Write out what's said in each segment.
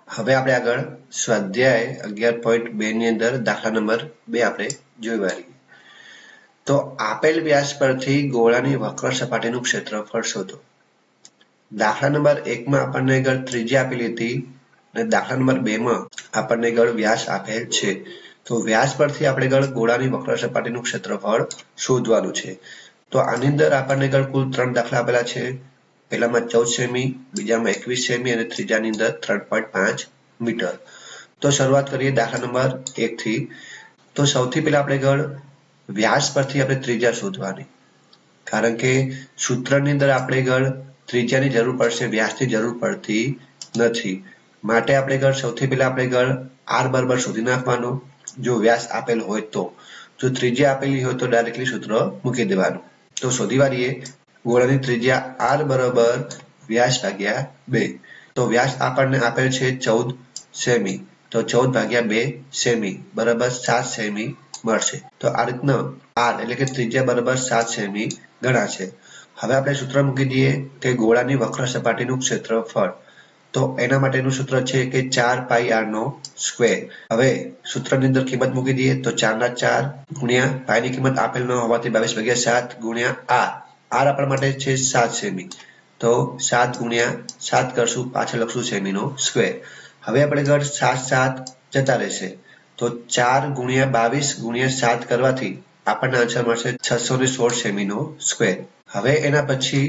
હવે આપણે આગળ સ્વાધ્યાય 11.2 ની અંદર દાખલા નંબર 2 આપણે જોઈ લઈએ. તો આપેલ વ્યાસ પરથી ગોળાની વક્ર સપાટીનું ક્ષેત્રફળ શોધો. દાખલા નંબર 1 માં આપણને આગળ ત્રિજ્યા આપેલી હતી અને દાખલા નંબર 2 માં આપણને આગળ વ્યાસ આપેલ છે. તો વ્યાસ પરથી આપણે આગળ ગોળાની વક્ર સપાટીનું ક્ષેત્રફળ શોધવાનું છે. તો આની અંદર આપણને આગળ કુલ 3 દાખલા આપેલા છે. પહેલામાં 14 સેમી, બીજામાં 21 સેમી અને ત્રીજાની અંદર 3.5 મીટર. તો શરૂઆત કરીએ દાખલા નંબર 1 થી. તો સૌથી પહેલા આપણે આગળ વ્યાસ પરથી આપણે ત્રિજ્યા શોધવાની, કારણ કે સૂત્રની અંદર આપણે આગળ ત્રિજ્યાની જરૂર પડશે, વ્યાસની જરૂર પડતી નથી. માટે આપણે આગળ સૌથી પહેલા આપણે આગળ r બરાબર શોધી નાખવાનો જો વ્યાસ આપેલ હોય તો. જો ત્રિજ્યા આપેલી હોય તો ડાયરેક્ટલી સૂત્ર મૂકી દેવાનું. તો શોધી વાળીએ ગોળાની ત્રિજ્યા r બરાબર વ્યાસ ભાગ્યા 2. તો વ્યાસ આપણને આપેલ છે 14 સેમી. તો 14 ભાગ્યા 2 સેમી બરાબર 7 સેમી મળશે. તો આ રીતના r એટલે કે ત્રિજ્યા બરાબર 7 સેમી ગણાશે. હવે આપણે સૂત્ર મૂકી દઈએ કે ગોળાની વક્ર સપાટીનું ક્ષેત્રફળ. તો એના માટેનું સૂત્ર છે કે 4 પાઈ r નો સ્ક્વેર. હવે સૂત્રની અંદર કિંમત મૂકી દઈએ તો 4 ગુણ્યા પાઈની કિંમત આપેલ ન હોવાથી 22 ભાગ્યા 7 ગુણ્યા r. r આપણા માટે છે 7 સેમી. તો 7 ગુણ્યા 7 કરશું, પાછળ લખશું સેમીનો સ્ક્વેર. હવે આપણે આગળ 7 જતા રહેશે. તો 4 ગુણ્યા 22 ગુણ્યા 7 કરવાથી આપણને આન્સર મળશે 616 સેમીનો સ્ક્વેર. હવે એના પછી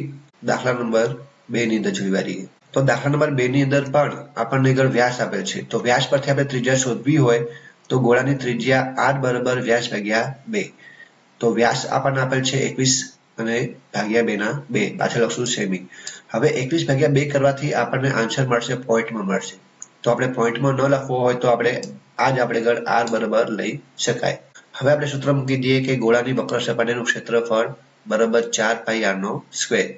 દાખલા નંબર 2 ની અંદર જોઈ લઈએ. તો દાખલા નંબર 2 ની અંદર પણ આપણને આગળ વ્યાસ આપેલ છે. તો વ્યાસ પરથી આપણે ત્રિજ્યા શોધવી હોય તો ગોળાની ત્રિજ્યા r બરાબર વ્યાસ ભાગ્યા 2. તો વ્યાસ આપણને આપેલ છે 21 અને ભાગ્યા 2 ના 2, પાછળ લખશું સેમી. હવે 21 ભાગ્યા 2 કરવાથી આપણને આન્સર મળશે પોઈન્ટમાં મળશે. તો આપણે પોઈન્ટમાં ન લખવો હોય તો આપણે આગળ r બરાબર લઈ શકાય. હવે આપણે સૂત્ર મૂકી દઈએ કે ગોળાની વક્ર સપાટીનું ક્ષેત્રફળ બરાબર 4 પાઈ r નો સ્ક્વેર.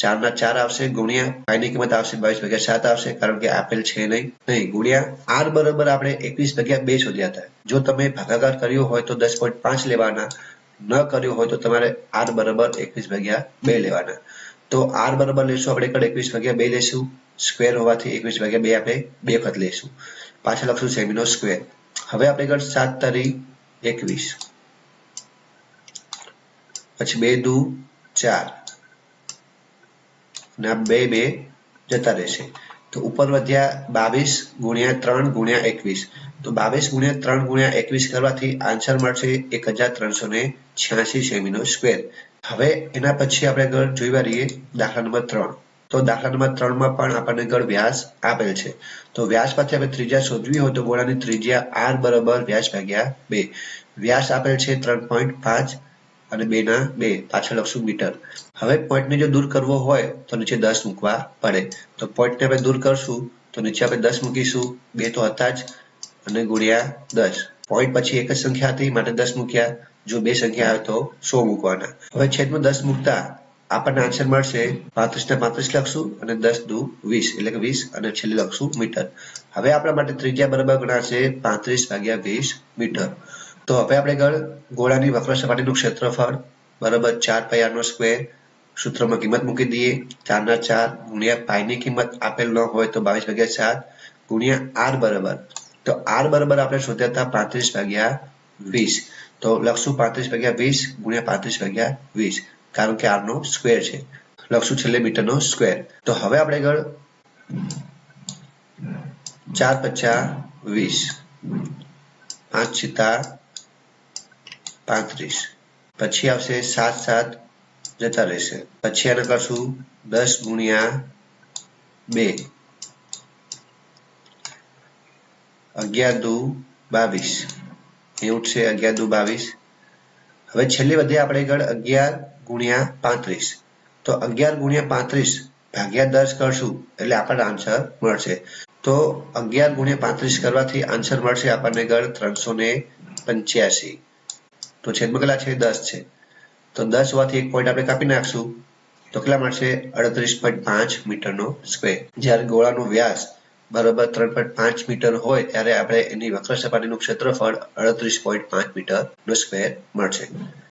4 ના 4 આવશે ગુણ્યા પાઈની કિંમત આવશે 22 ભાગ્યા 7 આવશે, કારણ કે આપેલ છે નહીં ગુણ્યા r બરાબર આપણે 21 ભાગ્યા 2 શોધ્યા હતા. જો તમે ભાગાકાર કર્યો હોય તો 10.5 લેવાના, ન કર્યો હોય તો તમારે r બરાબર 21 ભાગ્યા 2 લેવાના. તો r બરાબર લેશું આપણે 21 ભાગ્યા 2 લેશું, સ્ક્વેર હોવાથી 21 ભાગ્યા 2 આપણે 2 વખત લેશું, પાછળ લખશું સેમીનો સ્ક્વેર. હવે આપણે 7 તારી 21, પછી 2 દુ 4 અને આ 2 2 જતા રહેશે. તો ઉપર વધ્યા 22 ગુણ્યા 3 ગુણ્યા 21. તો 22 ગુણ્યા 3 ગુણ્યા 21 કરવાથી આન્સર મળશે 1386 સેમીનો સ્ક્વેર. હવે એના પછી આપણે આગળ જોઈ લઈએ દાખલા નંબર 3. તો દાખલા નંબર 3 માં પણ આપણને આગળ વ્યાસ આપેલ છે. તો વ્યાસ પરથી આપણે ત્રિજ્યા શોધવી હોય તો ગોળાની ત્રિજ્યા r બરાબર વ્યાસ ભાગ્યા 2. વ્યાસ આપેલ છે 3.5 અને 2 ના 2, પાછળ લખશું મીટર. હવે પોઈન્ટને જો દૂર કરવો હોય તો નીચે 10 મૂકવા પડે. તો પોઈન્ટને આપણે દૂર કરશું તો નીચે આપણે 10 મૂકીશું, 2 તો હતા જ અને ગુણ્યા 10. પોઈન્ટ પછી એક જ સંખ્યા હતી માટે 10 મૂક્યા. જો 2 સંખ્યા આવે તો 100 મૂકવાના. હવે છેદમાં 10 મૂકતા આપણને આન્સર મળશે 35 ને 35 લખશું અને 10 દુ 20 એટલે કે 20 અને છેલ્લે લખશું મીટર. હવે આપણા માટે ત્રિજ્યા બરાબર ગણાશે 35 ભાગ્યા 20 મીટર. તો હવે આપણે આગળ ગોળાની વક્ર સપાટીનું ક્ષેત્રફળ બરાબર 4 પાઈ r નો સ્ક્વેર. સૂત્રમાં કિંમત મૂકી દઈએ 4 ના 4 ગુણ્યા પાઈની કિંમત આપેલ ન હોય તો 22 ભાગ્યા 7 ગુણ્યા r બરાબર. તો r બરાબર આપણે શોધ્યા હતા 35 ભાગ્યા 20. તો લખશું 35 ભાગ્યા 20 ગુણ્યા 35 ભાગ્યા 20, કારણ કે r નો સ્ક્વેર છે. લખશું છેલ્લે મીટરનો સ્ક્વેર. તો હવે આપણે આગળ 4 પચ્ચા 20, 5 છિત્તા 35, પછી આવશે 7 જતા રહેશે. પછી આને કરશું 10 ગુણ્યા 2, 11 દુ 22, એ ઉઠશે 11 દુ 22. હવે છેલ્લે વધે આપણે આગળ 11 ગુણ્યા 35. તો 11 ગુણ્યા 35 ભાગ્યા 10 કરશું એટલે આપણને આન્સર મળશે. તો 11 ગુણ્યા 35 કરવાથી આન્સર મળશે આપણને આગળ 385. તો છેદમાં કેટલા છે 10 છે. તો 10 હોવાથી એક પોઈન્ટ આપણે કાપી નાખશું તો કેટલા મળશે 38.5 મીટરનો સ્ક્વેર. જ્યારે ગોળાનો વ્યાસ બરાબર 3.5 મીટર હોય ત્યારે આપણે એની વક્ર સપાટીનું ક્ષેત્રફળ 38.5 મીટર નો સ્ક્વેર મળશે.